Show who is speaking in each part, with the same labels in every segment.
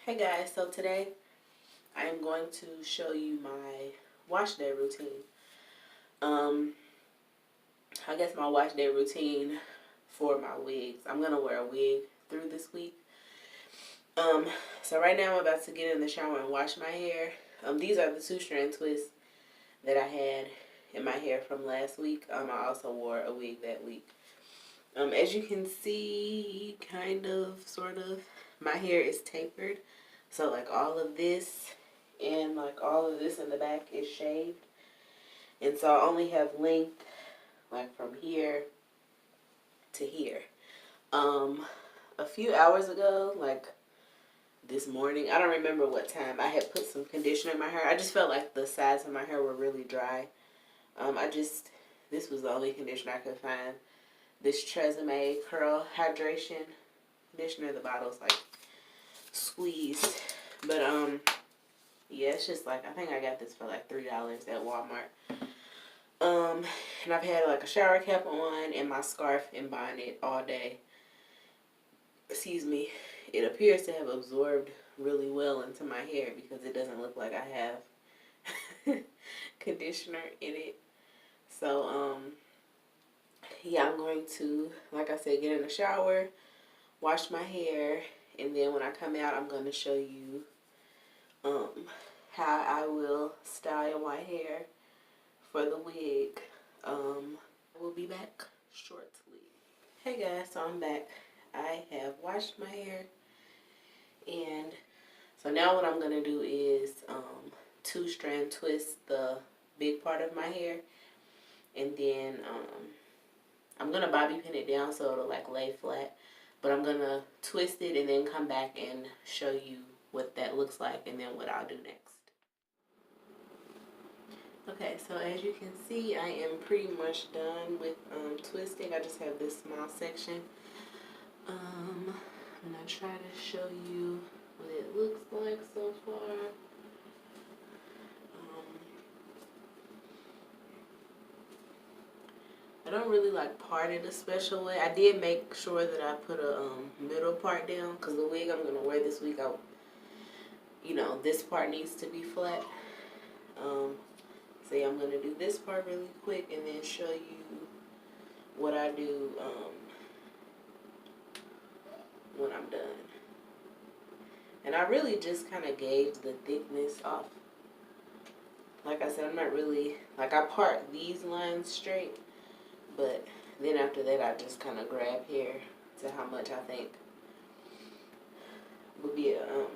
Speaker 1: Hey guys, so today I am going to show you my wash day routine. I guess my wash day routine for my wigs. I'm gonna wear a wig through this week. So right now I'm about to get in the shower and wash my hair. These are the 2-strand twists that I had in my hair from last week. I also wore a wig that week. As you can see, kind of, sort of, my hair is tapered. So like all of this and like all of this in the back is shaved. And so I only have length like from here to here. A few hours ago, like this morning, I don't remember what time, I had put some conditioner in my hair. I just felt like the sides of my hair were really dry. This was the only conditioner I could find. This Tresemme Curl Hydration conditioner. The bottle's like squeezed. But yeah, it's just like, I think I got this for like $3 at Walmart. And I've had like a shower cap on and my scarf and bonnet all day. Excuse me. It appears to have absorbed really well into my hair because it doesn't look like I have conditioner in it. So yeah, I'm going to, like I said, get in the shower, wash my hair, and then when I come out, I'm going to show you how I will style my hair for the wig. We'll be back shortly. Hey guys, so I'm back. I have washed my hair, and so now what I'm going to do is 2-strand twist the big part of my hair, and then I'm going to bobby pin it down so it'll like lay flat, but I'm going to twist it and then come back and show you what that looks like and then what I'll do next. Okay, so as you can see, I am pretty much done with twisting. I just have this small section. I'm going to try to show you what it looks like so far. I don't really like part it a special way. I did make sure that I put a middle part down because the wig I'm going to wear this week, this part needs to be flat. So yeah, I'm going to do this part really quick and then show you what I do when I'm done. And I really just kind of gauge the thickness off. Like I said, I'm not really, like I part these lines straight, but then after that I just kind of grab hair to how much I think would be a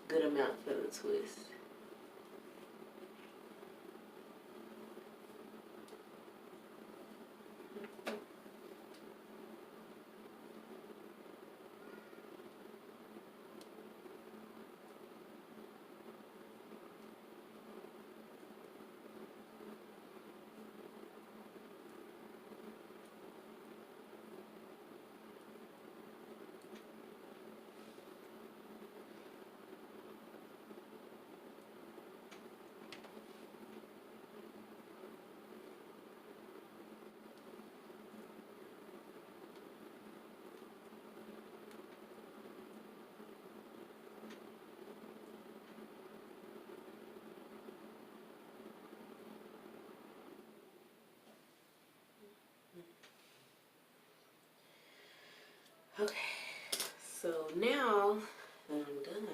Speaker 1: good amount for the twist. Okay, so now that I'm done,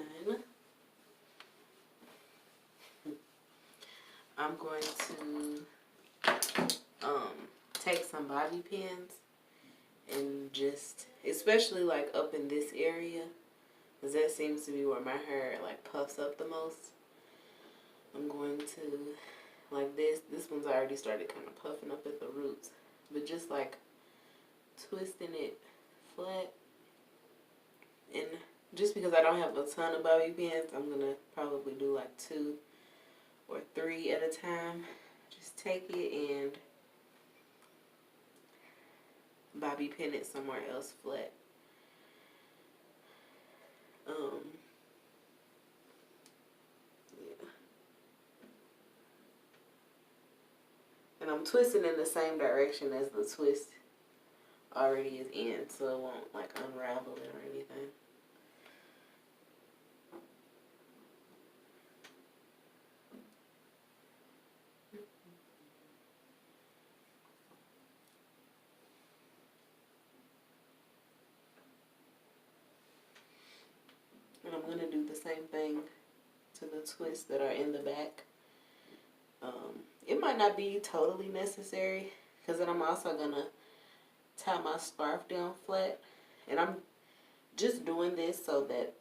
Speaker 1: I'm going to take some bobby pins and just, especially like up in this area, because that seems to be where my hair like puffs up the most. I'm going to, like this one's already started kind of puffing up at the roots, but just like twisting it flat. And just because I don't have a ton of bobby pins, I'm gonna probably do like 2 or 3 at a time. Just take it and bobby pin it somewhere else flat. Yeah. And I'm twisting in the same direction as the twist already is in, so it won't like unravel it or anything. And I'm going to do the same thing to the twists that are in the back. It might not be totally necessary because then I'm also going to tie my scarf down flat. And I'm just doing this so that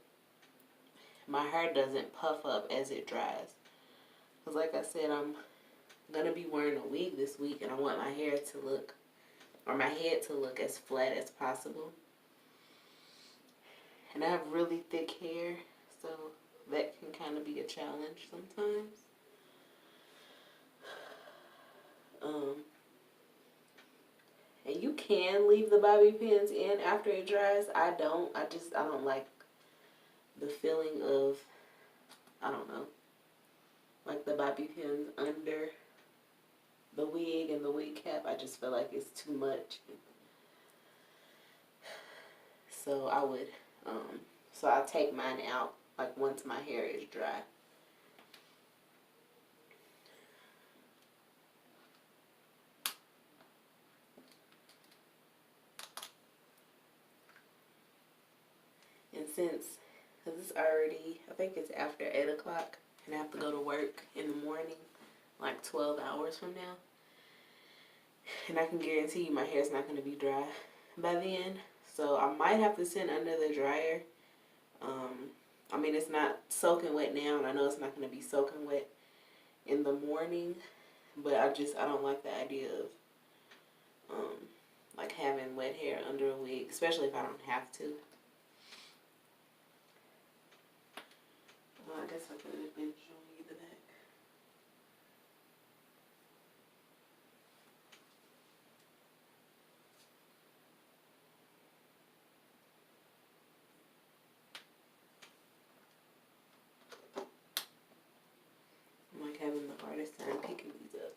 Speaker 1: my hair doesn't puff up as it dries. Because like I said, I'm going to be wearing a wig this week and I want my hair to look, or my head to look as flat as possible. And I have really thick hair, so that can kind of be a challenge sometimes. And you can leave the bobby pins in after it dries. I don't. I don't like the feeling of, I don't know, like the bobby pins under the wig and the wig cap. I just feel like it's too much. So I would, so I'll take mine out like once my hair is dry. And since, because it's already, I think it's after 8 o'clock, and I have to go to work in the morning, like 12 hours from now. And I can guarantee you my hair's not going to be dry by then. So I might have to sit under the dryer. I mean, it's not soaking wet now, and I know it's not going to be soaking wet in the morning. But I don't like the idea of, like having wet hair under a wig, especially if I don't have to. Well, I guess I could have been showing you the back. I'm like having the hardest time picking these up.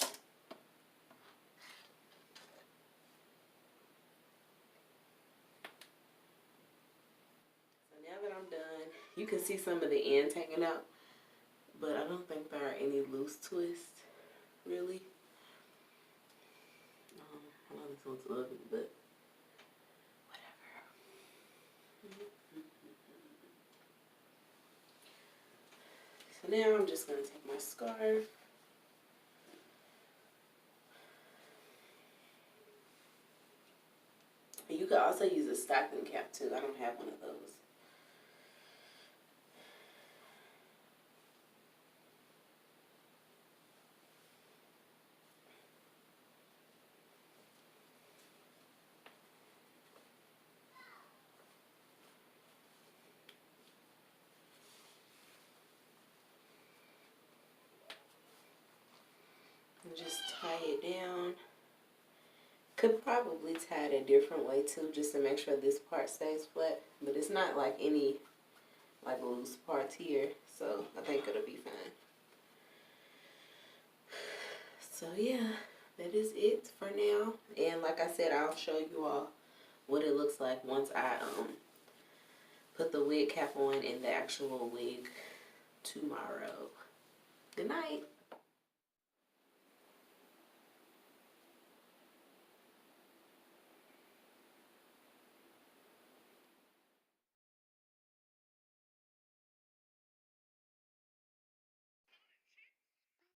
Speaker 1: So now that I'm done, you can see some of the ends hanging out, but I don't think there are any loose twists, really. I know this one's ugly, but whatever. So now I'm just going to take my scarf. And you could also use a stocking cap too. I don't have one of those. And just tie it down. Could probably tie it a different way too, just to make sure this part stays flat. But it's not like any like loose parts here, so I think it'll be fine. So yeah, that is it for now. And like I said, I'll show you all what it looks like once I put the wig cap on and the actual wig tomorrow. Good night.